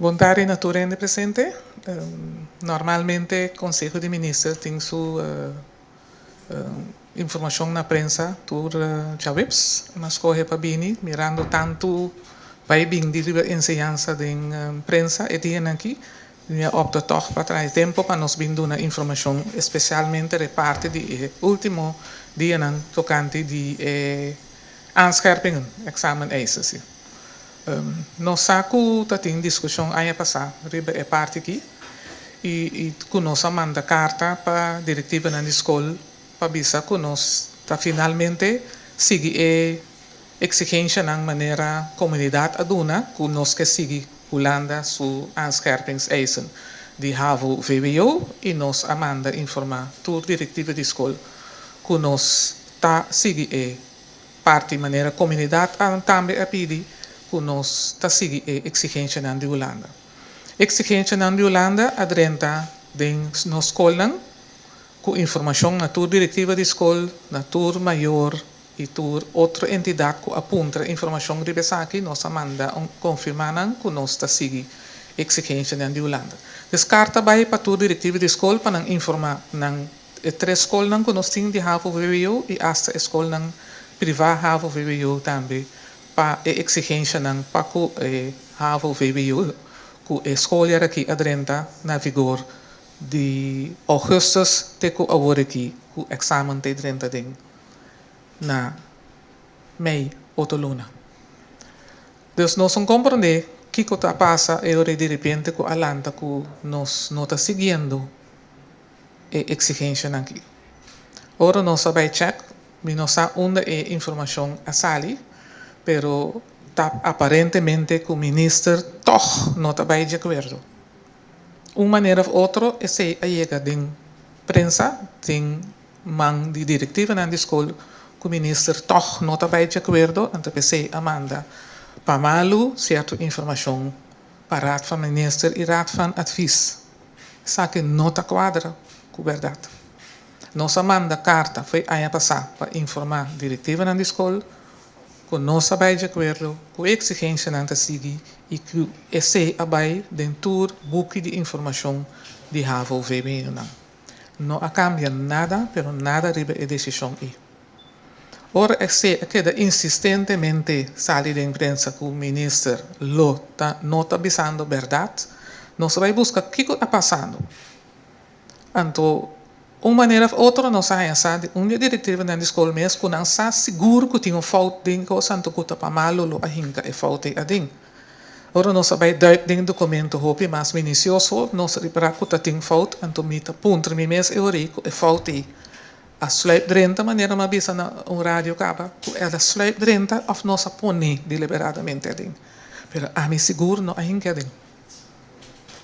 Vontade naturalmente presente. Normalmente, o Conselho de Ministros tem sua informação na prensa por Chavips, mas corre para bem, mirando tanto vai bem de ensinança da prensa e tem aqui, opta toch para trás tempo para nos vir uma informação especialmente de parte de último dia tocante de aanscherpingen, examen eisen. Nós saco tem discussão aí passar, riba é parte aqui e conosco manda carta para diretiva na escola para bisa conosco tá finalmente sigue a exigência na maneira comunidade aduna conosco que sigue Holanda su aanscherpings eisen de HAVO VWO e nós amanda informar toda diretiva de escola conosco tá sigue a parte maneira comunidade também a pedir conosco tá sigue a exigência na de Holanda. Exigência na de Holanda adrenta den nos escola com informação na tour diretiva de escola, na tour maior e tour outra entidade que aponta informação de aqui nós manda confirmar que nós está sigue exigência na de Holanda. Descarta vai para tour diretiva de escola para informar na três escolas que nós temos de HAVO VWO e hasta escola privada HAVO VWO também para exigência para que HAVO VWO que a escola aqui adrenta na vigor de augustus te ko agora aqui o examen te adrenta den na mei otoluna. Dus nós não compreender que está passa e de repente com a lanta que nós não está seguindo a exigência aqui. Ora nós vai check, nós sa onde é informação a sali, pero aparentemente que o ministro toch não está bem de acordo. Uma maneira ou outra é se chega de prensa, tem man de diretiva na escola, que o ministro toch não está bem de acordo, então se amanda para malu certa informação para raad van minister e raad van advies. Saque não está quadra com verdade. Nós amanda carta foi ano passado para informar diretiva na escola, que não está bem de acordo, com exigência não está seguir e que esse abai dentro book de informação de HAVO VWO não cambia nada, pero nada riba a decisão aí. Ora esse queda insistentemente sale da imprensa que o ministro não está avisando verdade, nós vai buscar o que está passando. Então, uma maneira ou outra nós sabe, uma diretiva na escola mesmo que não está seguro que tem falta de coisa, então que está para malo lo a hinca e falta a ding. Ora nós vai dar den documento hopi mais minucioso, nós repara que tem falta, então mita ponto mi mês eurico e falta a sluip drenta maneira uma bisa na rádio capa, que é da sluip drenta of nós pone deliberadamente a ding. Pero a mi seguro não a hinca ding.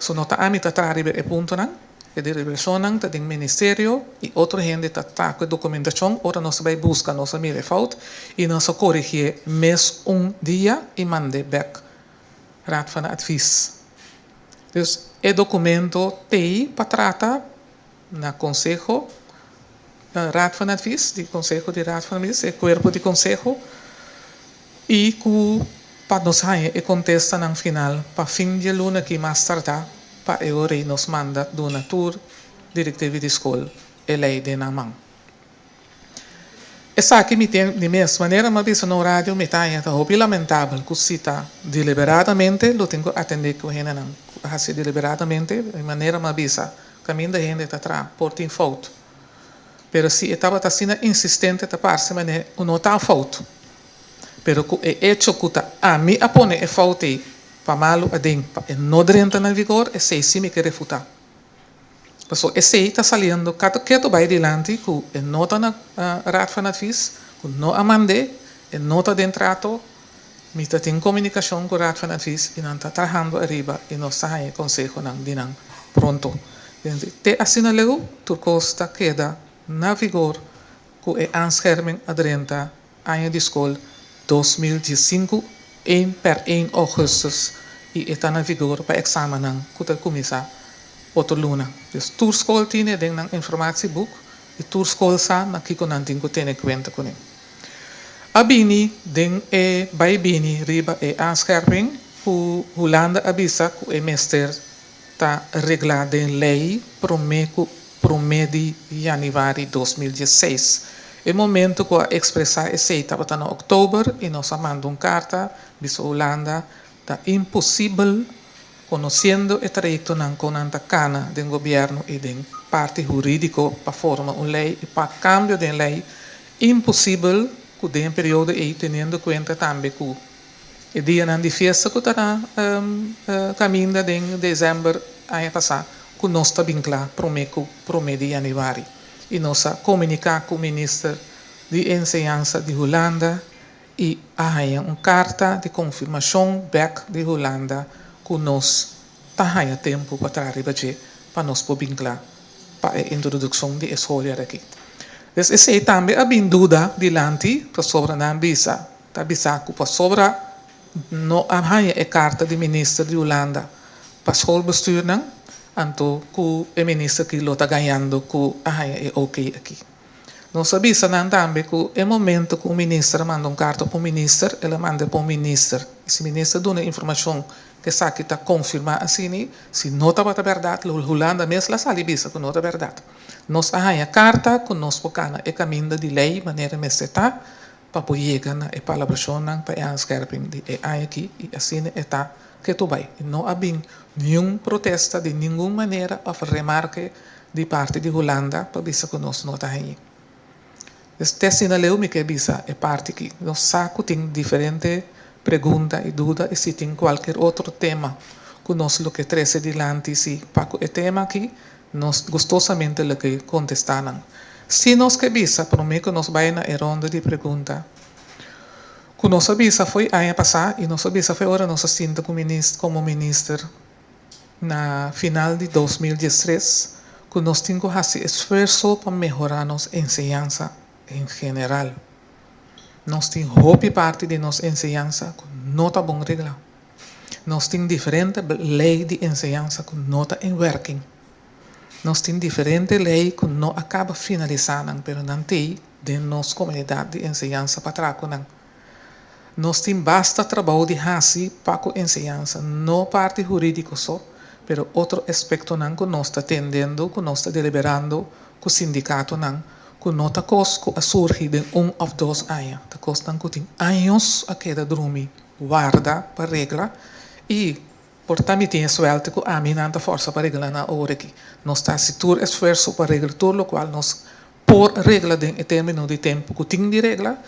So nota a mi tataribe e ponto não, e de reversão tá ding ministério e outra gente tá com documentação, ora nós vai buscar nossa mira falta e nós corrigir mês dia e mande back raad van advies. Dus o documento tem para tratar na conselho, raad van advies, de conselho de raad van advies, o corpo de conselho, e que para nos e contesta no final, para fim de luna que mais tarde, para eu nos manda do natur diretivo de escola, e lei de na mão. Essa aqui me tem de mesma maneira, mas isso no rádio me está é lamentável que cita deliberadamente, lo tenho que atender com ele não, assim deliberadamente, de maneira mas bisa, caminho da gente está atrás, por tem falta. Pero se estava sendo insistente da parte, mas não está falta. Pero que é hecho que a mim apone é falta para malo a dentro, e não entra na vigor, e se sim me quer refutar. So, esse está saliendo, que tu vai adiante, que não está na raad van advies, que não amande, e não está dentro, mas está em comunicação com o raad van advies, e não está trabalhando arriba, e não está em conselho, não pronto. Te assinaleu, tu costa queda na vigor, que é aanscherming adrenta, ano de escola, 2015, 1 augustus, e está na vigor para examen, que está começar. Outra luna. Dus toerschool tiene den nang informatieboek. Die toerschool sa makiko nantin ko tene kwenta ko nin. Abini den bij bini riba aanscherping Holanda avisa que o ministério está reglado em lei promedi januário de 2016. O momento que a expressar esse estava em outubro e nós mandamos uma carta para a Holanda, está impossível, conhecendo o trayecto com a cana do governo e da parte jurídica para formar uma lei e para cambio de lei, impossível que de um período aí, tendo em conta também que o dia de festa que está caminho de dezembro ano passado, que nós está vinculado para o mês de janeiro. E nós comunicar com o ministro de Enseñanza de Holanda e há uma carta de confirmação back de Holanda que nós está tempo para trabalhar para nós poder vincular para a introdução de escola aqui. Então, esse também há dúvida diante para sobre a visa. Está visa que para sobre não há a carta do ministro de Holanda para a escola bestuur não, então que o ministro que está ganhando que é ok aqui. Nós sabemos também que no momento que o ministro manda uma carta para o ministro, ele manda para o ministro. E se o ministro dá uma informação que está confirmada assim, se não está verdade, a Holanda mesmo sabe que não é verdade. Nós há a carta que nós colocamos o caminho de lei, maneira que está, para poder chegar na elaboração para a inscrição de aqui, e assim está que tu vai. Não há nenhum protesto de nenhuma maneira a remarque de parte de Holanda para ver que nós não está aí. Este sinaleu me que bisa é parte que nós saco tem diferente pergunta e dúvida e se tem qualquer outro tema que nós lo que trece dilante se para o tema aqui nós gostosamente lo que contestaram. Se nós que bisa para mim que nós vai na ronda de pergunta que nós bisa foi ano passado e nós bisa foi agora nós sinta como ministro na final de 2013 que nós temos que fazer esforço para melhorar nossa enseñanza em geral. Nós temos hobby parte de nossa enseñanza que não está bom regla. Nós temos diferente lei de enseñanza que não está em working. Nós temos diferente lei que não acaba finalizando, mas não tem de nossa comunidade de enseñanza para trás. Nós temos basta trabalho de fazer para a enseñanza, não parte jurídica só, mas outro aspecto que nós está atendendo, que nós está deliberando com o sindicato que não está a surgir de ou 2 anos. Está costando que tem anos a cada dormir, guarda para regra e por também tem suerte que a mim não tem força para regra na hora aqui. Nós está se tur esforço para regra tudo o qual nós por regra de término de tempo que tem de regra,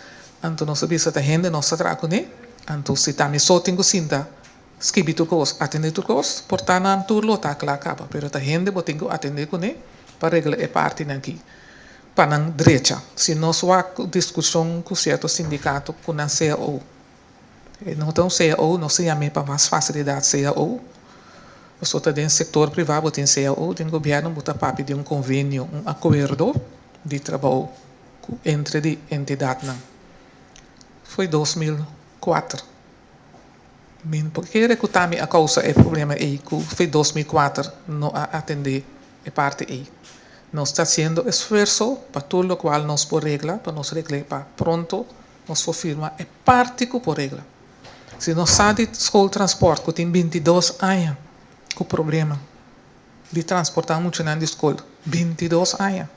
então nós sabemos que a gente não está trabalhando, então se também só tem que sinta escrever tu coisa, atender tu coisa, portanto não tudo está claro acaba, mas a gente tem que atender com ele para regra é parte aqui. Para a direita, se nós há discussão com certo sindicato com a CAO, não tem CAO, não se chama para mais facilidade CAO, você está dentro do setor privado, tem CAO, tem governo, está para de convênio, acordo de trabalho entre as entidades. Foi 2004. Porque recrutar a causa é problema aí, que foi 2004 não atender a parte aí. Nós está fazendo esforço para tudo o qual nós por regra, para nós regrar para pronto, nós firma é parte que por regra. Se nós sabe de escola de transporte, que tem 22 anos, que o problema de transportar muito na escola, 22 anos.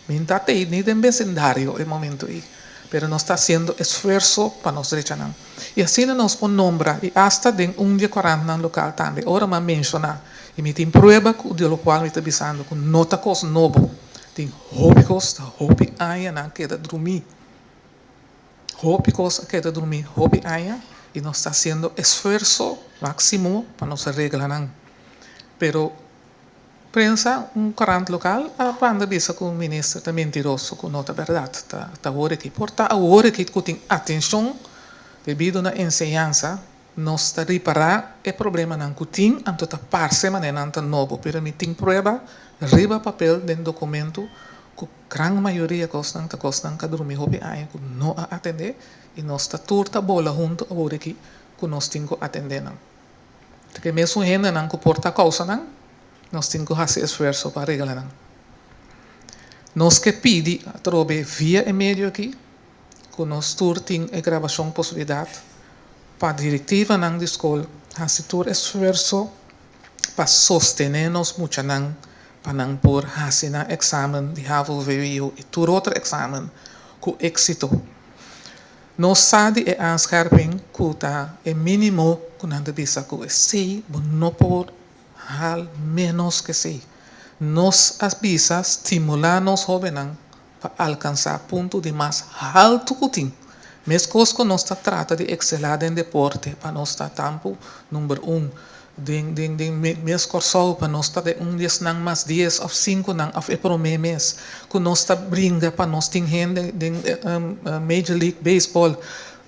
Não está aí, nem tem vecindário no momento aí. Mas nós está fazendo esforço para nós rechanar. E assim nós podemos nombrar, e hasta de 40 no local também. Ora, mas mencionar. E me tem prova de lo qual me está pensando que não está coisa novo. Tem hobby aia na queda dormir. Hobby queda dormir, hobby aia. E nós está fazendo esforço máximo para nós arreglar. Pero prensa 40 local a quando bisa que o ministro está mentiroso que não é verdade. Está agora aqui. Porta agora que tem atenção devido na enseñanza nós está reparar o problema não que tem, então está parse maneira não novo, pero me tem prova, riba papel dentro do documento que a grande maioria costam que dormir hobby aí que não atender e nós está turta bola junto agora aqui que nós temos que atender não. Porque mesmo gente não que porta causa não, nós temos que fazer esforço para arreglar não. Nós que pedi a trobe via e meio aqui, que nós tur tem a gravação possibilidade para a diretiva da escola, hace todo esforço para sostenernos mucho para não por fazer um exame de HAVO-VWO e todo outro exame com êxito. Nós sabemos que a anscherping é mínimo que não deve ser que sei, não por hal menos que sei. Nós avisa estimular nos jovens para alcançar ponto de mais alto que tem. Mesmo que nós trata de excelar em deporte, para nós estar tampo número 1. Mês corso para nós estar de dia não mais 10 ou 5 não of pro mês que nós está brinca para nós tem gente de Major League Baseball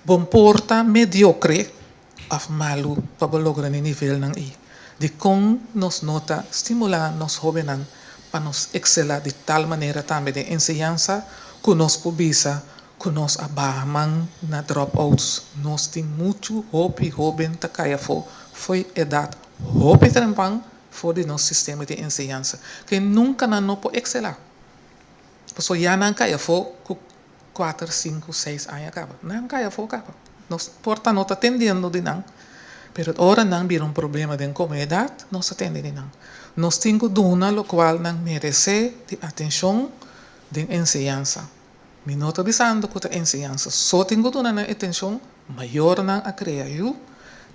bom porta mediocre of malu para lograr o nível não aí de com nós nota estimular nos jovens para nós excelar de tal maneira também de ensinança que nós publica que nós abarman na dropouts nós tem muito jovem tá caia foi idade hope trempang for de nosso sistema de ensinança que nunca não pode excelar porque já não cai com 4, 5, 6 anos acaba não cai acaba nós porta não está atendendo de não mas agora não vira problema de comunidade nós atende de não nós temos dona lo qual não merece de atenção de ensinança me não estou dizendo que a ensinança só tenho dona na atenção maior não a criar eu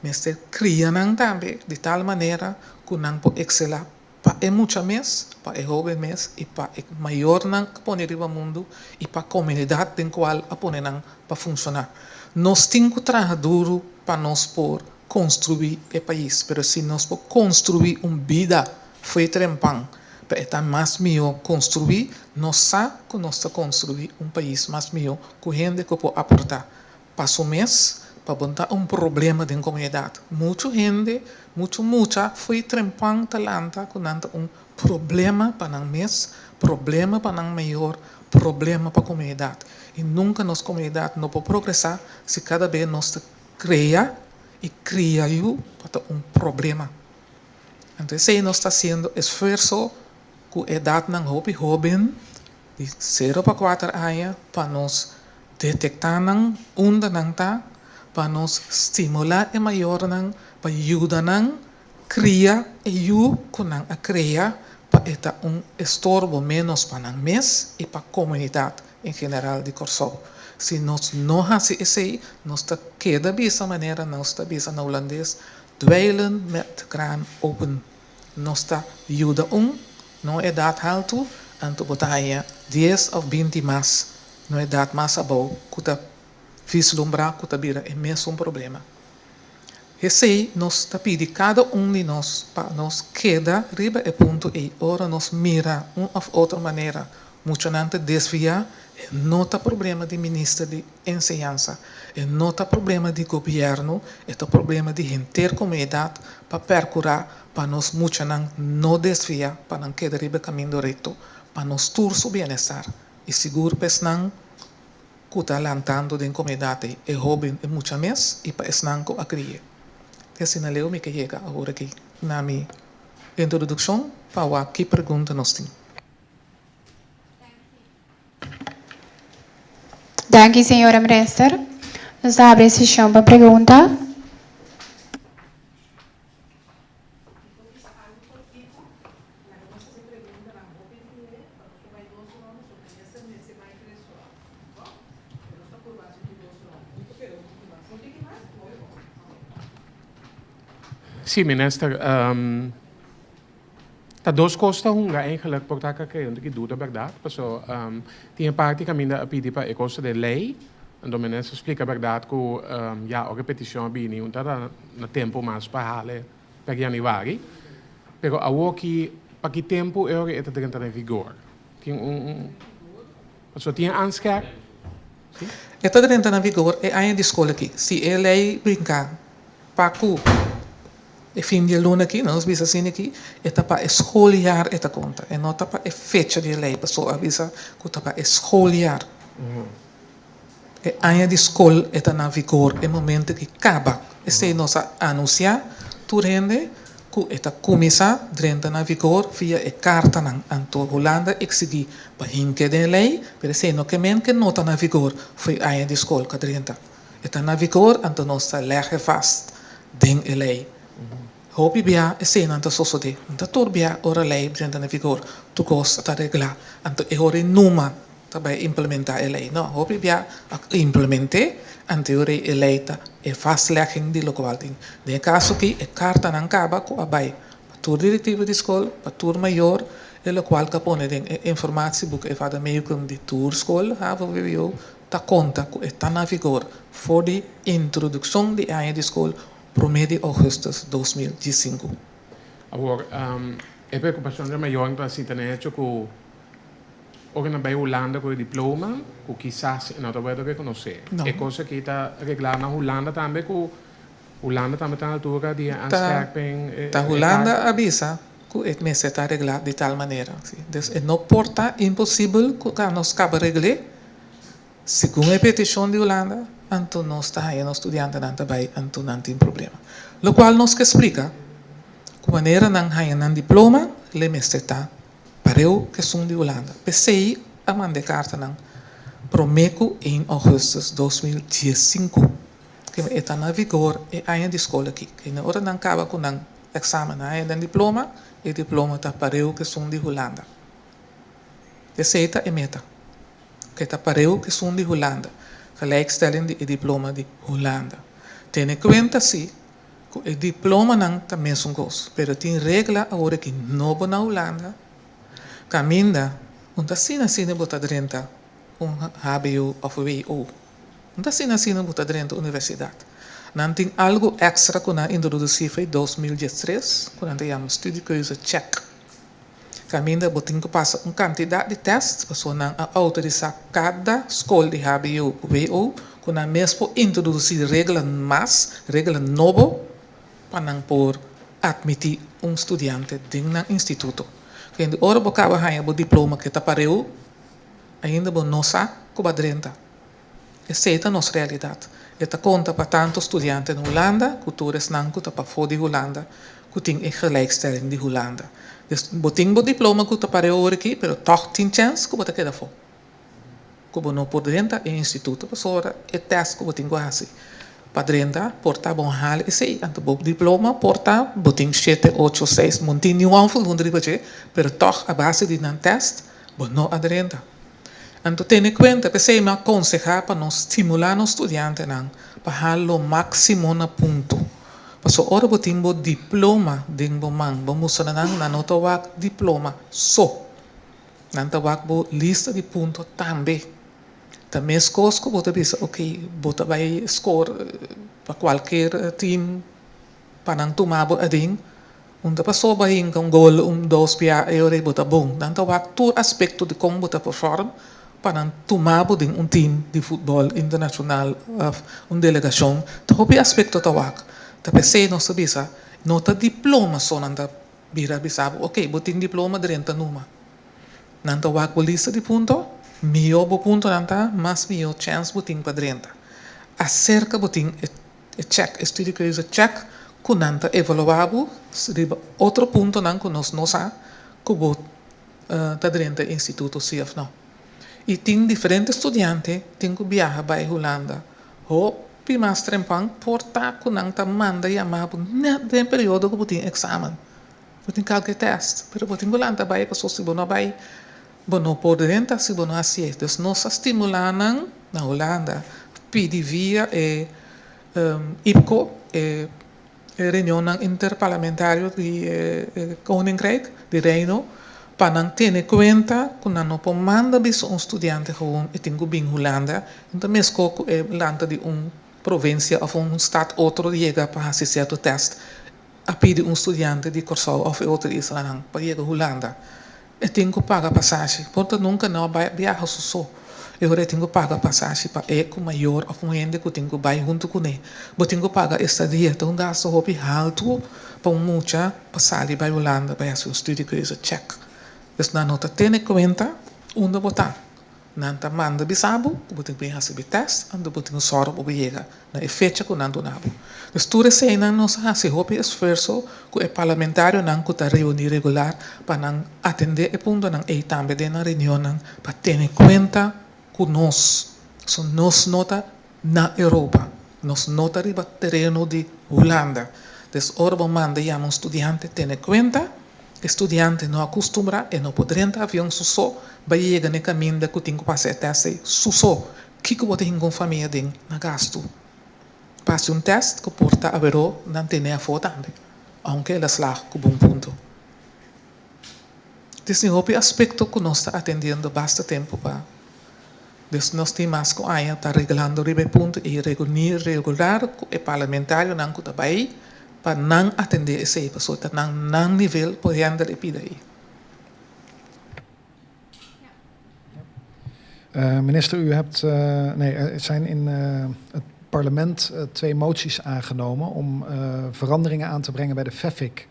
mas cria também de tal maneira que não pode excelar para muito mais, para jovem mais e para maior não poner no mundo e para a comunidade em qual a poner para funcionar. Nós temos que trabalhar duro para nós por construir o país, mas se nós por construir uma vida foi trempang para estar mais melhor construir, nós sabemos que nós estamos construir um país mais melhor que gente que pode aportar para o mês para botar problema de comunidade. Muita gente, muita foi trempang talanta com problema para o mês, problema para o maior, problema para a comunidade. E nunca nossa comunidade não pode progressar se cada vez nós cria para problema. Então, se nós está fazendo esforço com a idade não jovem, de 0 para 4 anos, para nós detectar onde não está, para nos estimular e maior para ajudar criar e a criar para estar estorbo menos para o mês e para a comunidade em geral de Corsol. Se nós não fazemos isso, nós queda dessa maneira, nós está na holandês, dweilen met kraan open. Nós está ajuda não é idade alta, anto botar 10 ou 20 mais, não é idade mais abaixo, que vislumbrar que vira é mesmo problema. Esse nós está pedindo cada de nós para nós queda riba é ponto e ora nós mira ou outra maneira muito não desviar não está problema de ministro de ensinança não está problema de governo é problema de intercomunidade para percurar para nós muito não desviar para não queda riba caminho reto para nós turso bem-estar e seguro pesnang que está lantando de comunidade é jovem é muito mais e para esnan que a criar. Assim na leu me que chega agora aqui na minha introdução para que pergunta nós temos. Danke, senhora minister. Nós abrimos a sessão para pergunta. Sim, minister. Tá duas coisas eigenlijk por tá que dúvida verdade, pessoal. Tinha parte que ainda pedi para a coisa de lei, e o ministro explica a verdade que já a repetição bem não tá no tempo mais para para januário, pero a que para que tempo é que entra em vigor. Tem pessoal tinha ansker. Está entra em vigor é a escola aqui. Se a lei brincar para e fim de luna aqui, nós visa assim aqui, está para escolher esta conta, e não está para fecha de lei, pessoa avisa que está para escolher. E a de escola está na vigor, é momento que acaba. E se nós anunciar, tu rende que está começar, entra na vigor via a carta na Anto Holanda exigir para hinque de lei, mas se não que não está na vigor, foi a de escola que entra. Está na vigor, então nós está legge vast ding a lei. Hopi bia é cena anta sosode. Anta tor bia ora lei presenta na vigor. Tu gosta ta regla. Anta e ora numa também implementar a lei. Não, hopi bia implemente ante ora a lei ta e vastlegging di local ding. De caso que é carta não acaba com a bai. Tur diretivo de escola, para tur maior, e qual capone ding informatie boek e vada meio com de tur escola, hava VWO, ta conta com está na vigor voor de introdução de área de escola promedio augustus 2015. Agora, a preocupação é maior para se ter hecho com alguém na Holanda com o diploma, que quizás não está bem reconhecer. É coisa que está regulada na Holanda também, com Holanda também está na altura de aanscherping. Ta Holanda avisa que het mes está regulado de tal maneira. Dus é não porta impossível que nós acaba regler. Segundo a petição de Holanda, então nós está aí, nós estudiantes não também, então não tem problema. O qual nos que explica que maneira não há um diploma, le mestre está para eu que sou de Holanda. Pensei a mandar carta não prometo em agosto de 2015 que está na vigor e há de escola aqui. Que na hora não acaba com um exame, há um diploma e o diploma está para eu que sou de Holanda. Receita e meta. Que está para eu que sou de Holanda. Gelijkstelling de diploma de Holanda. Ten em conta sim, que o diploma não também são coisas, pero tem regra agora que não vou na Holanda, caminha, onde assim bota dentro HBO ou VWO, onde assim bota dentro universidade. Não tem algo extra que nós introduzimos em 2013, quando nós chamamos studiekeuze check. Caminha, botem que passa quantidade de testes, pessoa não autorizar cada escola de HBO ou VWO, que nós mesmo introduzir regra nova, para não por admitir estudante dentro do instituto. Quando ora você acaba ganhando o diploma que está para eu, ainda você não sabe que vai dentro. Essa é a nossa realidade. Esta conta para tanto estudante na Holanda, culturas não que está para fora de Holanda, que tem a gelijkstelling de Holanda. Dus você tem o diploma que está para eu aqui, mas toch tem chance que você queda fora. Que você não pode dentro do instituto, pessoa, é teste que você tem que fazer. Para dentro, porta bom hal, e sei, então o diploma porta, você tem 7, 8, 6, não tem nenhum voluntário para você, mas toch a base de um teste, você não adrenta. Então, tenha em conta, que sei, me aconselhar para nós estimular os estudantes para dar o máximo na ponto. Porque ora você tem o diploma de man, vamos usar na nota diploma só. Não está lista de pontos também. Também as coisas que você pensa, ok, você vai score para qualquer time para não tomar a ding. Onde passou vai com gol, 2 pia euro e você bom. Não está todo aspecto de como você performa para não tomar time de futebol internacional, delegação. Todo aspecto está Tapi saya não sabia, não está diploma só não está vira bisabo. Ok, você tem diploma de renta numa. Não está a lista de ponto, melhor ponto não está, mas melhor chance você tem para renta. Acerca você tem check, studiekeuze check, que não está evaluável, outro ponto não que nós não sabemos, que você está renta instituto CF não. E tem diferentes estudantes, tem que viajar para a Holanda. Mas trempang porta que não está manda chamar no período que você tem exame. Você tem qualquer teste, mas você tem que lançar para pessoas se você não vai, você não pode entrar se você não aceita. Então, nós estimulamos na Holanda, pedir via IPCO, reunião interparlamentária de Koninkrijk, de Reino, para não ter em conta que não pode mandar estudante gewoon e tem que vir Holanda, então mesmo que landa de província ou estado outro chega para fazer certo teste, a pedir estudante de Corsau ou outro Israel para chegar a Holanda. E tem que pagar passagem, portanto nunca não vai viajar só. Eu tenho que pagar passagem para com maior ou gente que tem que vai junto com ele. Você tem que pagar estadia, então gasto alto para muita passagem para a Holanda para fazer studiekeuze check. Dus na nota ten em conta onde botar. Nanta manda bisabo, você tem que fazer teste, onde você tem que sorrir para chegar na fecha que não donava. Dus tudo isso aí não se faz o esforço que o parlamentário não está reunir regular para não atender o ponto não e também na reunião para ter em conta que nós nota na Europa. nos notari ba terreno di Holanda. Dus orbo manda ya un estudiante tiene cuenta, estudiante no acostumbra e no podrá avião suso, ba llega ne caminho da kutingo passe teste suso, kiko bote hingon família ding na gasto. Passe teste que porta avero dan tiene a fotande, aunque ela slag com bom ponto. Dus in hopi aspecto que nós está atendendo basta tempo para. Dus nós temos que aí está regulando ribe ponto e regular e parlamentário não que também para não atender esse pessoa, tá não nível por render epidemie. Minister, er zijn in het parlement 2 moties aangenomen om veranderingen aan te brengen bij de FEFIC.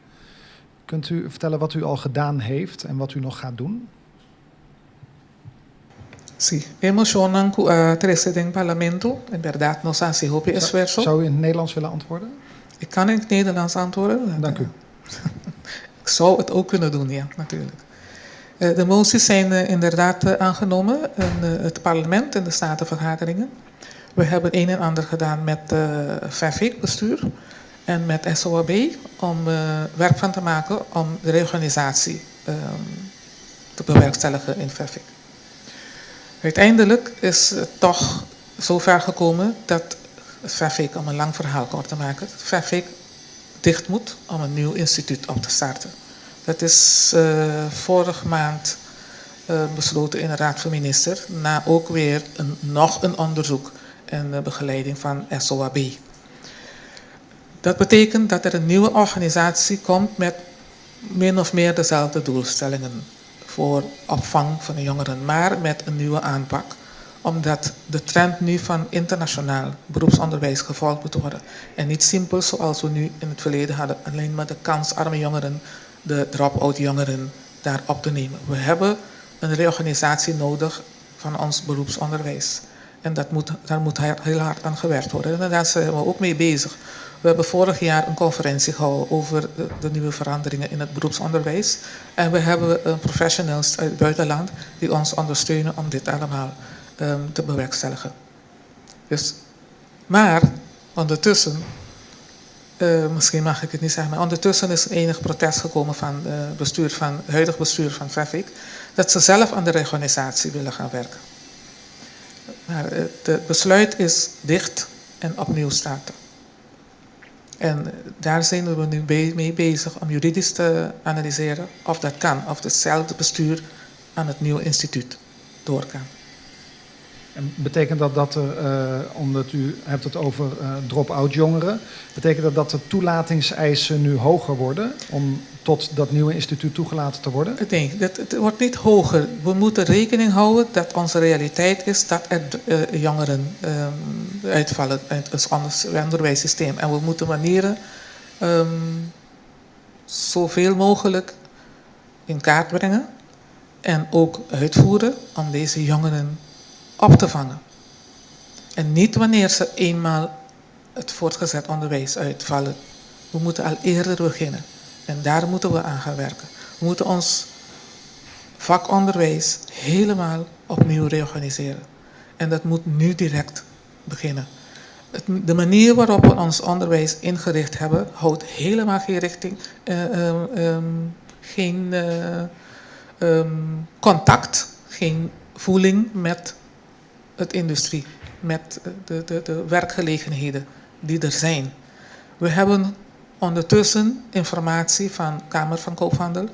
Kunt u vertellen wat u al gedaan heeft en wat u nog gaat doen? Sí, emocionan que a 13 del Parlamento, en verdad nos hace hope esfuerzo. Zou u in het Nederlands willen antwoorden? Ik kan in het Nederlands antwoorden. Dank u. Ik zou het ook kunnen doen, ja, natuurlijk. De moties zijn inderdaad aangenomen in het parlement en de statenvergaderingen. We hebben een en ander gedaan met FEFIC-bestuur en met SOAB om werk van te maken om de reorganisatie te bewerkstelligen in FEFIC. Uiteindelijk is het toch zover gekomen dat FEFIC, om een lang verhaal kort te maken, FEFIC dicht moet om een nieuw instituut op te starten. Dat is vorige maand besloten in de Raad van Minister, na ook weer nog een onderzoek en begeleiding van SOAB. Dat betekent dat er een nieuwe organisatie komt met min of meer dezelfde doelstellingen voor opvang van de jongeren, maar met een nieuwe aanpak. Omdat de trend nu van internationaal beroepsonderwijs gevolgd moet worden. En niet simpel zoals we nu in het verleden hadden, alleen maar de kansarme jongeren, de drop-out jongeren daar op te nemen. We hebben een reorganisatie nodig van ons beroepsonderwijs. En daar moet heel hard aan gewerkt worden. En daar zijn we ook mee bezig. We hebben vorig jaar een conferentie gehouden over de nieuwe veranderingen in het beroepsonderwijs. En we hebben professionals uit het buitenland die ons ondersteunen om dit allemaal te bewerkstelligen. Dus, maar ondertussen, misschien mag ik het niet zeggen, maar ondertussen is er enig protest gekomen van het huidig bestuur van FEFIC, dat ze zelf aan de reorganisatie willen gaan werken. Maar het besluit is dicht en opnieuw starten. En daar zijn we nu mee bezig om juridisch te analyseren of dat kan, of hetzelfde bestuur aan het nieuwe instituut door kan. En betekent dat omdat u hebt het over drop-out jongeren, betekent dat de toelatingseisen nu hoger worden om tot dat nieuwe instituut toegelaten te worden? Nee, het wordt niet hoger. We moeten rekening houden dat onze realiteit is dat er jongeren uitvallen uit het onderwijssysteem. En we moeten manieren zoveel mogelijk in kaart brengen en ook uitvoeren om deze jongeren op te vangen. En niet wanneer ze eenmaal het voortgezet onderwijs uitvallen. We moeten al eerder beginnen. En daar moeten we aan gaan werken. We moeten ons vakonderwijs helemaal opnieuw reorganiseren. En dat moet nu direct beginnen. De manier waarop we ons onderwijs ingericht hebben, houdt helemaal geen richting, geen contact, geen voeling met het industrie, met de werkgelegenheden die er zijn. We hebben ondertussen informatie van Kamer van Koophandel,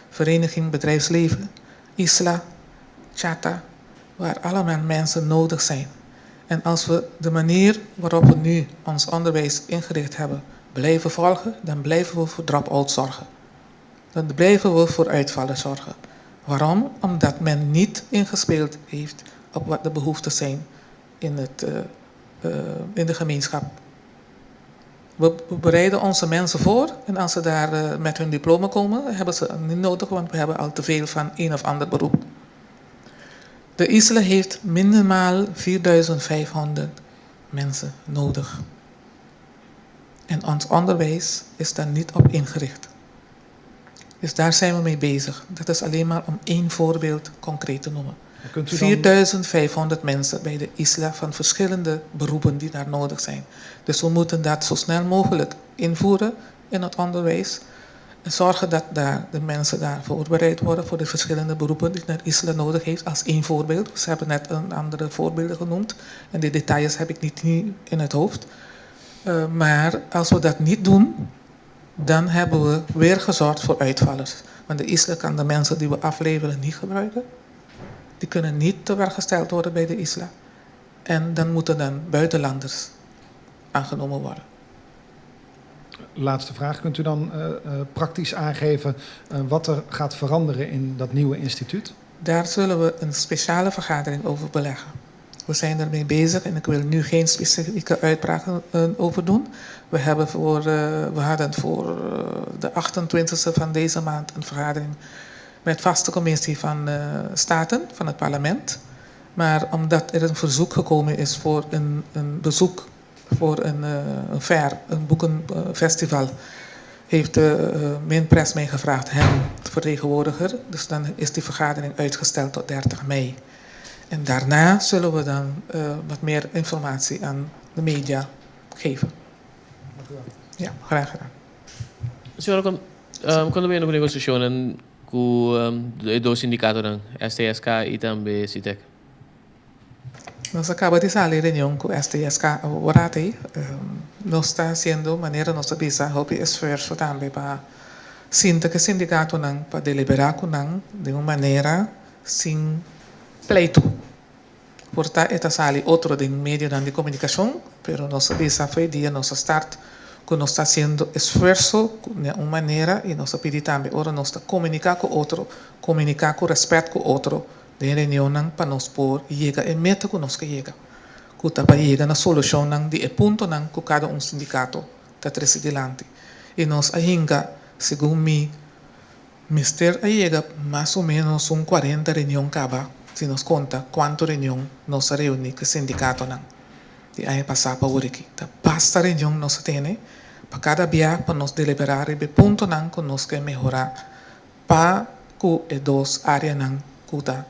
Vereniging Bedrijfsleven, ISLA, Chata, waar allemaal mensen nodig zijn. En als we de manier waarop we nu ons onderwijs ingericht hebben blijven volgen, dan blijven we voor drop-out zorgen. Dan blijven we voor uitvallen zorgen. Waarom? Omdat men niet ingespeeld heeft op wat de behoeften zijn in de gemeenschap. We bereiden onze mensen voor en als ze daar met hun diploma komen, hebben ze niet nodig, want we hebben al te veel van een of ander beroep. De ISLA heeft minimaal 4500 mensen nodig. En ons onderwijs is daar niet op ingericht. Dus daar zijn we mee bezig. Dat is alleen maar om één voorbeeld concreet te noemen. Kunt u dan... 4500 mensen bij de isla van verschillende beroepen die daar nodig zijn. Dus we moeten dat zo snel mogelijk invoeren in het onderwijs. En zorgen dat de mensen daar voorbereid worden voor de verschillende beroepen die de isla nodig heeft. Als één voorbeeld. Ze hebben net een andere voorbeelden genoemd. En de details heb ik niet in het hoofd. Maar als we dat niet doen, dan hebben we weer gezorgd voor uitvallers. Want de isla kan de mensen die we afleveren niet gebruiken. Die kunnen niet te werk gesteld worden bij de isla. En dan moeten dan buitenlanders aangenomen worden. Laatste vraag. Kunt u dan praktisch aangeven wat er gaat veranderen in dat nieuwe instituut? Daar zullen we een speciale vergadering over beleggen. We zijn ermee bezig en ik wil nu geen specifieke uitspraken over doen. We hadden voor de 28e van deze maand een vergadering met vaste commissie van Staten, van het parlement. Maar omdat er een verzoek gekomen is voor een bezoek voor een boekenfestival, heeft de Minpres mij gevraagd, hem vertegenwoordiger. Dus dan is die vergadering uitgesteld tot 30 mei. En daarna zullen we dan wat meer informatie aan de media geven. Ja, graag gedaan. Senhora, quando vem a negociação com dois sindicatos, STSK e também CITEC? Nós acabamos de sair de reunião com STSK Orate. Nós está haciendo maneira nossa bisa hope esforço também para sinta que sindicato não para deliberar com não de uma maneira sem pleito. Portanto, esta sali outro de meio de comunicação, pero nossa bisa foi dia nossa start que nós está haciendo esforço de uma maneira e nós pedimos também ora nós está comunicar com outro, comunicar com respeito com outro. De reunião para nós por chegar e meta que nós que chega, que tá para chegar na solução não de ponto não que cada sindicato está adelante e nós ainda segundo mim mister chega mais ou menos 40 reunião acaba se nos conta quanto reunião nós reúne que sindicato não e aí passar para o aqui tá basta reunião nós tem para cada dia para nós deliberar e ponto não que nós que melhorar para que dos áreas não que tá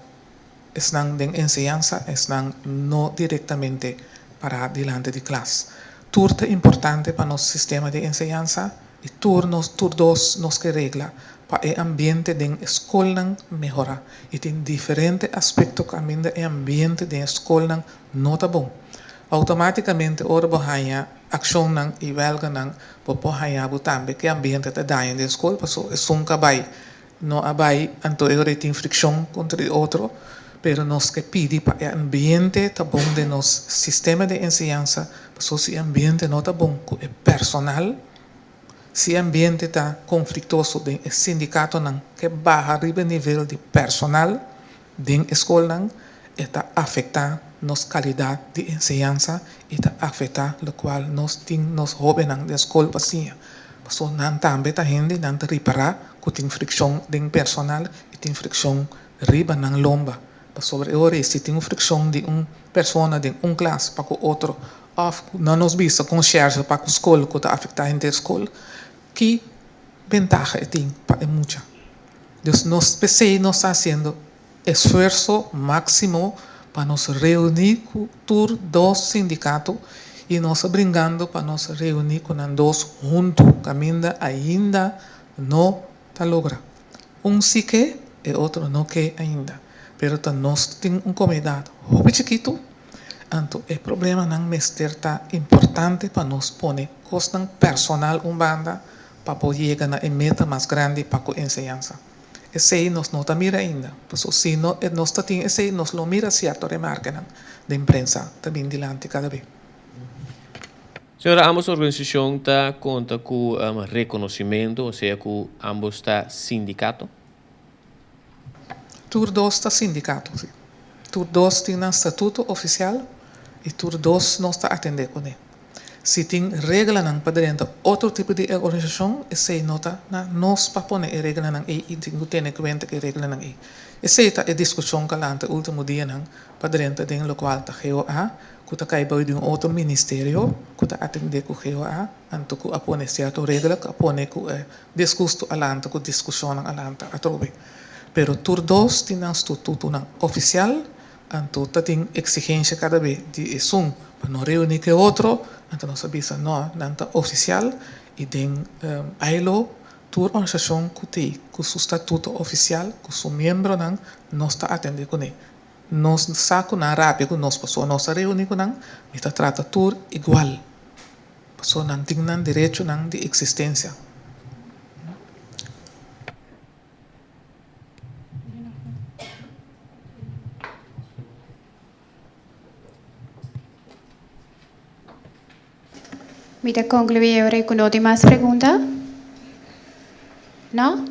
están de enseñanza, están no directamente para delante de clase. Turte importante para nuestro sistema de enseñanza y turnos nos que regla para el ambiente de escuela mejora y tiene diferentes aspectos que el ambiente de escuela no está bon. Automáticamente ahora bohaya acción y huelga bohaya también que ambiente te da en la escuela, pues es un cabay no hay anterior tiene fricción contra el otro. Pero nos que pide para el ambiente está bom de nos sistema de enseñanza, pues si el ambiente no está bom con el personal, si el ambiente está conflictuoso de el sindicato que baja arriba el nivel de personal de la escuela, está afecta nos calidad de enseñanza y está afecta lo cual nos jóvenes de la escuela pasia. Pues también está gente que reparar con fricción de personal y tiene fricción arriba en la lomba. Sobre ahora, si tem fricção de pessoa de classe para o outro, não nos vista com charge para a escola que está afetando a escola, que ventaja tem para muita. Então, nós PC nós está fazendo esforço máximo para nos reunir com dois sindicatos e nós brincando para nos reunir com os dois juntos, caminho ainda não está logra. Sí que e outro não que ainda. Pero nós temos uma comunidade muito chiquito, então o problema não é importante para nós pôr custo personal banda para poder chegar na meta mais grande para a enseñanza. Esse aí nós não está mira ainda, porque se nós está tem esse aí nós lo mira certo remarca da imprensa também dilante cada vez. Senhora, ambos organização tá conta com reconhecimento, ou seja, com ambos tá sindicato? Turdos está sindicato, sim. Turdos tem um estatuto oficial e Turdos não está atendendo com ele. Se tem regra para dentro outro tipo de organização, esse nota nós para pôr a regra não e tem que ter em conta que a regra não é. Essa é a discussão que lá no último dia não para dentro de lo qual está GOA, que está caindo de outro ministério, que está atendendo com GOA, então que apone certa regra, que apone que discusso alante, que discussão alante a trobe. Pero tur dos tinang statuto ng oficial, anto tating exigência cada vez de esum, para não reunir que outro, anto não sabia não, nanta oficial, e den ailo tur organização que tem, com seu estatuto oficial, com seu membro não, nós está atendendo com ele. Nós saco na rápido com nós pessoas, nós reunir com não, e está trata tur igual. Pessoa não tem não direito não de existência. ¿Mira concluir ahora con últimas preguntas? ¿No?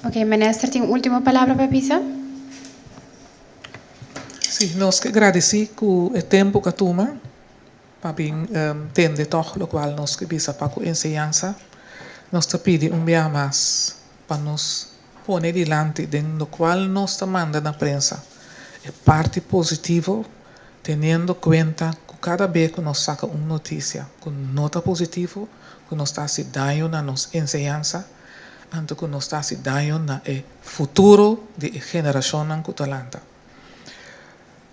Ok, ministro, ¿tiene última palabra para Pisa? Sim, nós que agradecer com o tempo que toma para bem entender todo o qual nós que bisa para a ensinança. Nós te pedimos dia mais para nos pôr diante de no qual nós te manda na prensa. É parte positiva, tendo conta que cada vez que nós saca uma notícia com nota positiva, que nós está se dando na nossa ensinança, anto que nós está se dando na futuro de geração que talanta.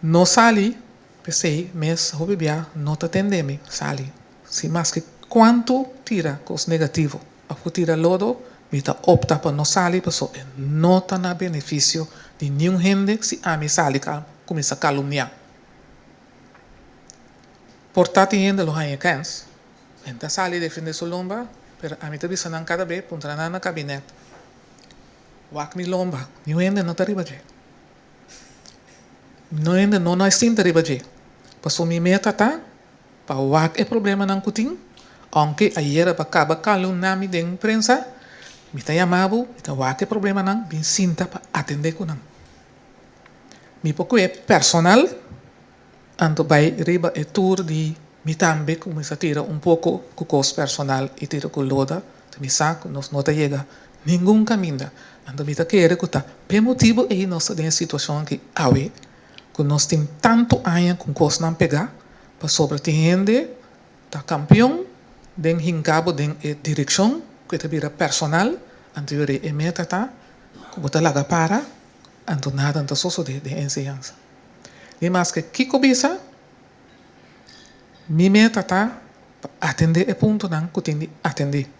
No sali, pensei, mas bia não te atendemos, sali. Se mais que quanto tira cos negativo, a tira lodo, me ta opta para não sali, pessoa não tá na benefício de nenhum gente se a me sali começa a caluniar. Portanto, ainda lo hay cans, enta sali defende su lomba, pero a mim te bisa nan cada vez punta na cabinet. Wak mi lomba, nenhum gente não tá riba. Não é assim de ribaje. Passou minha meta tá, para o é problema não cutim, aunque ayer para acaba calunami de imprensa, me tá chamado, me tá é problema não, me sinta para atender com não. Me pouco é personal, anto vai riba é tour de me também começa a tirar pouco com os personal e tira com loda, me saco, nós não tá chega nenhum caminho, anto me tá querer que tá, por motivo aí nós tem situação que awe que nós temos tanto anos com coisas não pegar, para sobreentender, tá campeão, den hincabo den direção, que te vira personal, anterior e meta tá, que bota laga para, anto nada anto só de ensinança. E mais que Kiko bisa, mi meta tá, atender é ponto não que tem de atender.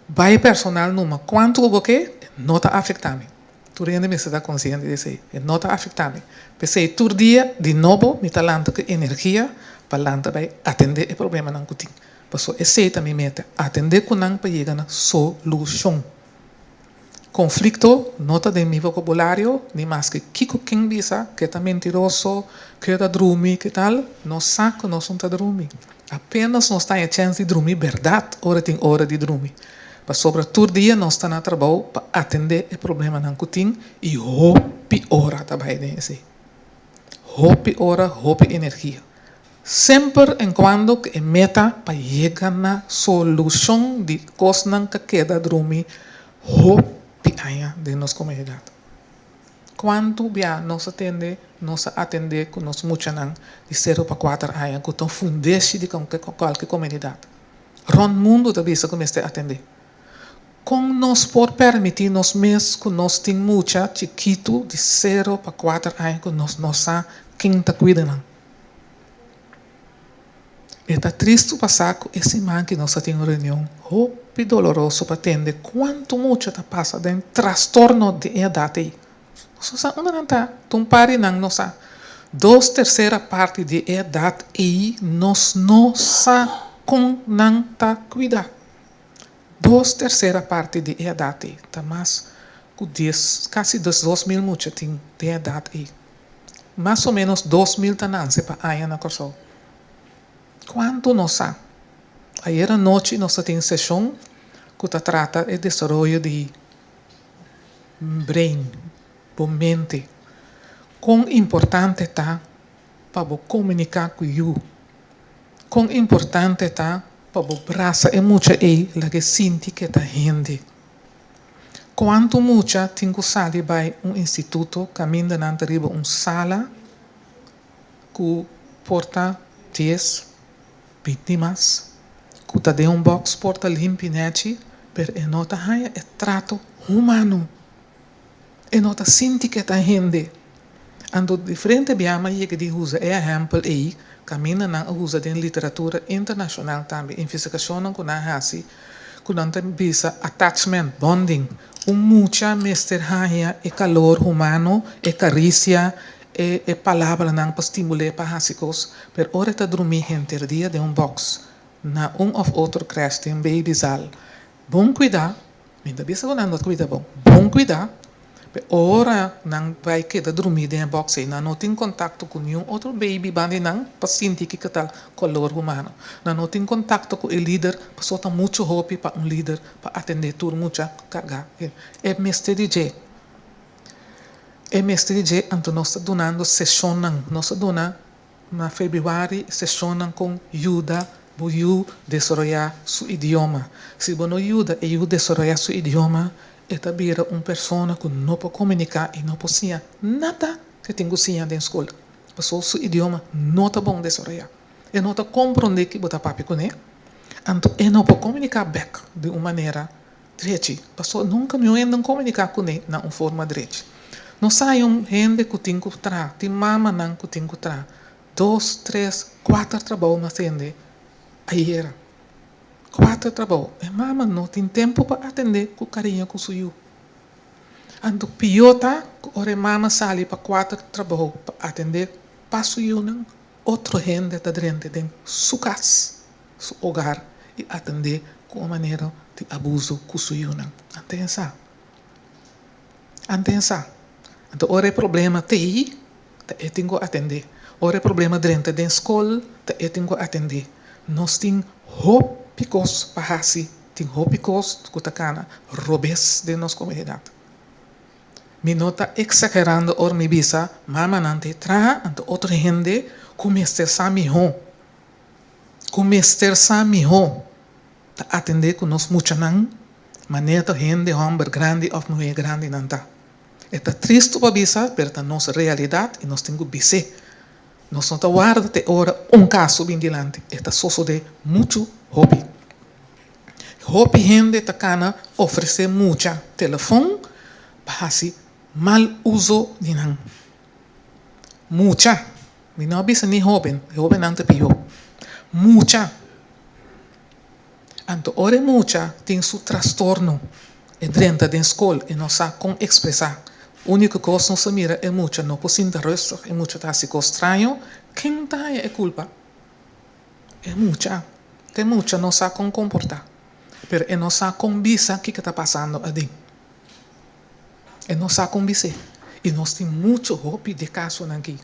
Vai personal numa, quanto o que não tá afetando. Tu rende me está consciente disso aí, não está afetando. Pensei, todo dia, de novo, me está dando energia para lança vai atender o problema não que tem. Passou, esse também meta, atender com não para chegar na solução. Conflito, nota de meu vocabulário, nem mais que Kiko quem bisa, que é mentiroso, que é drumi, que tal, nós saco, nós não está drumi. Apenas nós está a chance de dormir, verdade, hora tem hora de dormir. Para sobre todo dia nós estamos a trabalhar para atender o problema não que tem e hope hora também nesse. Hope hora, hope energia. Sempre enquanto que meta para chegar na solução de coisas que queda dormir, hope aí de nossa comunidade. Quanto bem nós atender com nós muitos não de 0 para 4 anos que estão fundados de qualquer comunidade. Rond mundo também se começa a atender. Com nós por permitir nós mesmos que nós temos muita chiquito de 0 para 4 anos que nós não sabemos quem está cuidando. Está triste passar com esse man que nós temos reunião, hope doloroso para atender quanto muito está passando em transtorno de idade. Nós sabemos não está, um pare não sabe. 2/3 parte de idade e nós não sabemos como não está cuidando. 2/3 parte de idade, tá mais com 10, quase 2.000 muitos tem de idade aí. Mais ou menos 2.000 tananse para aí na Corsol. Quanto nós sabemos? Ayer à noite nós temos sessão que trata o desenvolvimento de brain, de mente. Quão importante está para comunicar com you. Quão importante está para o braço é muito aí, lá que sente que está rende. Quanto muito tem que sair para instituto, caminho na arriba sala, que porta 10 vítimas, que está de box porta limpinete, pero é nota é trato humano. E nota sinti que tá gente. Ando diferente biama e que usa é exemplo aí, caminha na usa de literatura internacional também, investigação com a hasi, com a bisa attachment, bonding, mucha mesterhaya e calor humano, e carícia, e palavra não para estimular para hasicos, per ora tá dormir gente dia de box, na of outro crash, tem baby zal. Bom cuidar, ainda bisa com não cuida bom cuidar, ora não vai quedar dormir dentro do box e não tem contato com nenhum outro baby bandi não para sentir que tal calor humano não tem contato com o líder para soltar muito hope para líder para atender tudo muita carga é mestre DJ então nós estamos dando sessão nós estamos na fevereiro sessão com ajuda para desenvolver seu idioma se você não ajuda a desenvolver seu idioma esta vira pessoa que não pode comunicar e não pode ser nada que tem que ser na escola. Porque seu idioma não está bom de desenvolver. E não está compreender que você papi com ele. Então, ele não pode comunicar back de uma maneira direita. Porque nunca me ainda comunicar com ele de uma forma direita. Não sai gente que tem que trazer, tem mama não que tem que trazer. 2, 3, 4 trabalhos na tenda. Aí era. 4 trabalhos. E mama não tem tempo para atender com carinho com o seu. Então, pior tá, ora mama sai para 4 trabalhos para atender para o seu, outra gente está dentro de sua casa, seu hogar, e atender com uma maneira de abuso com o seu. Atenção. Então, ora problema tem, eu tenho que atender. Ora problema dentro da escola, eu tenho que atender. Nós temos hope. Picos pahasi ting hopicos kutakana robes de nossa comunidade. Me nota exagerando or me bisa mama nante tra ante outra gente comester sami ho ta atender com nós mucha nan maneta gente homem grande ou mulher grande nanta. Eta triste para bisa perta nossa realidade e nós temos que bise. Nós não guarda te ora caso bem dilante. Eta soso de muito hobby. Hobby gente tá cana oferecer muita telefone para assim mal uso de não. Muita. Me não bisa nem hobby não te pio. Muita. Anto ora muita tem seu transtorno e dentro da escola e não sabe como expressar. A única coisa que não se mira é muita, não pode sentir rosto, é muita tá assim estranho. Quem tá é culpa? É muita. Tem muita não sabe como comportar. Pero ele não sabe como bisa o que está passando ali. Ele não sabe como bisa. E nós temos muito hope de caso aqui.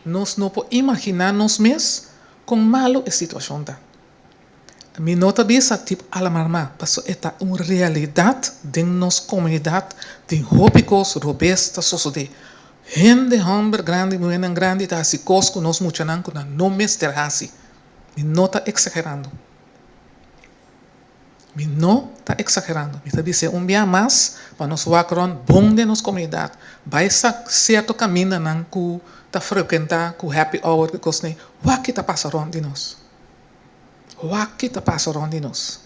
Nós não podemos imaginar nós mesmos como malo a situação está. Me nota bisa tipo alarmar, porque esta é uma realidade de nossa comunidade, de hópicos, robustas, sociedade. Gente, homem grande, mulher grande, está assim, coisa que nós muito não mestre assim. Me nota exagerando. Me não está exagerando. Me está dizendo dia mais para nós vacaron bom de nossa comunidade. Vai certo caminho não que está frequentar com happy hour que coisa o que está passando de nós. O que está passando de nós.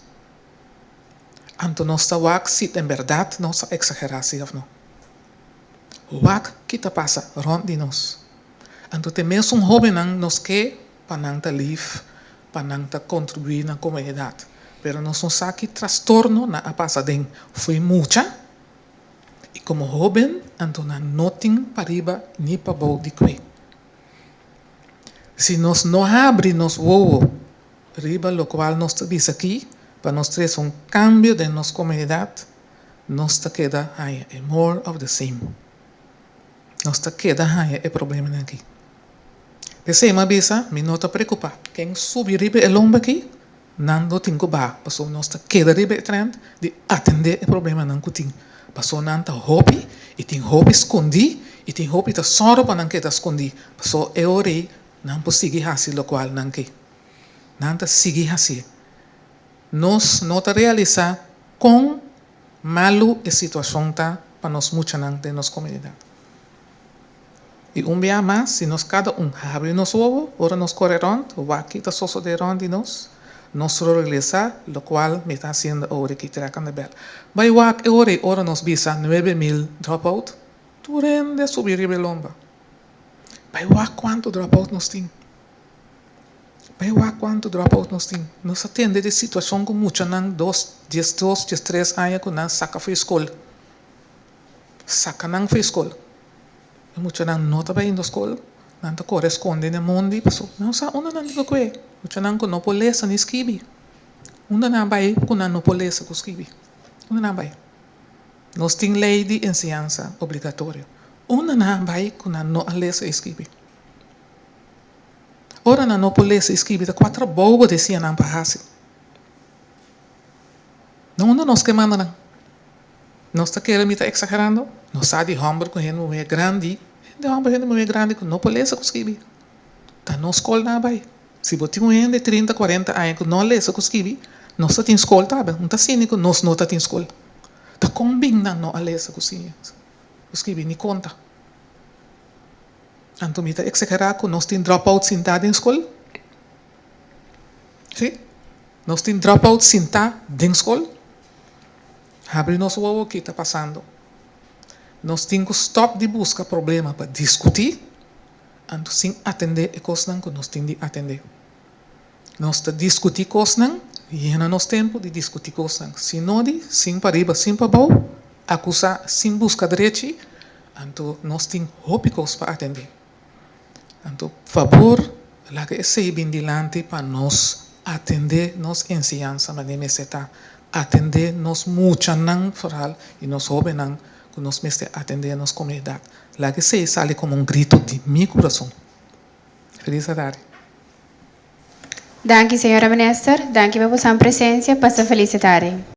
Então nós está se em verdade não está exagerando ou não. O que está passando de nós. Então tem mesmo hobby não nos que para não estar livre, para não estar contribuir na comunidade. Pero nós não sabemos que transtorno na passadem foi muita e como jovem, então não tem para riba nem para baixo de que. Se nós não abrimos nosso riba, o qual nós estamos aqui, para nós ter cambio de nossa comunidade, nós está queda aí é more of the same. Nós está queda aí é problema aqui. Desse uma bisa, me não está preocupado. Quem subir riba é longo aqui, não tem que bar, passou nós está queda riba trend de atender o problema não que tem. Passou não está hobby e tem hobby escondi e tem hobby está só para não queda escondi. Passou é hora não pode seguir assim o qual não quer. Não está seguir assim. Nós não está realizar com malo a situação tá para nós muito não de nossa comunidade. E dia mais, se nós cada abre nosso ovo, ora nós correrão, o aqui está só de de nós realizar, o qual me está sendo hora que terá que andar. Vai ora nós bisa 9,000 dropout, Tu rende subir e belomba. Vai lá quanto dropout nós temos. Vai lá quanto dropout nós temos. Nós atendemos de situação com muita não 3 anos que não saca foi escola. Saca não foi escola. Muita não nota para ir na escola. Não corresponde no mundo. Não sabe onde não digo que é. Muita não que não pode ler nem escrever. Onde não vai que não pode ler nem escrever. Onde não vai. Nós temos lei de ensinança obrigatória. Onde não vai que não ler nem escrever. Ora não pode ler nem escrever. 4 bobos de não para fácil. Não onde nós queimamos não. Nós está querendo me exagerando. Nós sabe de homem com gente muito grande. De homem muito grande que não pode ler nem escrever. Tá na escola não vai. Se você tem um gente de 30, 40 anos que não lê nem escrever, nós temos escola também. Não está sendo que nós não temos escola. Está combinando não ler nem escrever, nem conta. Então, me está exagerando que nós temos dropout sentado em escola. Sim? Nós temos dropout sentado em escola. Abre nosso olho o que está passando. Nós temos que stop de buscar problema para discutir. Então, sem atender a coisa que nós temos de atender. Nós temos de discutir coisas e não nosso tempo de discutir coisas. Se não, sem para riba, sem para baixo, acusar, sem buscar direito, então nós temos coisas para atender. Então, por favor, lá que esse bem dilante para nós atender nos ensinança, mas nem está atender nos muita não faral e nos jovens não que nós mestre atender nos comunidade. Lá que se sale como grito de meu coração. Feliz tarde. Danke, senhora minister. Danke pela sua presença. Passa feliz tarde.